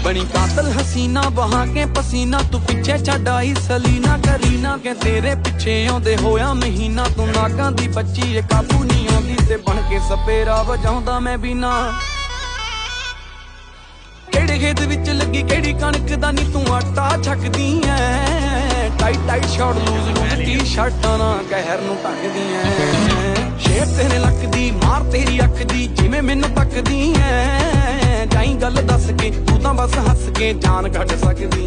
बनी कातल हसीना बहा के पसीना, तू पिछे छड़ आई सलीना करीना के तेरे पिछे आउंदे होया महीना। तू नागां दी बच्ची ए काबू नहीं आउंदी ते बन के सपेरा वजाउंदा मैं भी ना। केड़े खेत विच लगी केड़ी कणक दा नी तू आटा छकदी ऐ। Tight tight short loose loose टी शर्टां ना कहर नूं ढकदी ऐ। शेर तेरे लक दी मार तेरी अख दी जिवें मैनूं तकदी ऐ। जाई गल दस के तू तां बस हस के जान घट सकदी।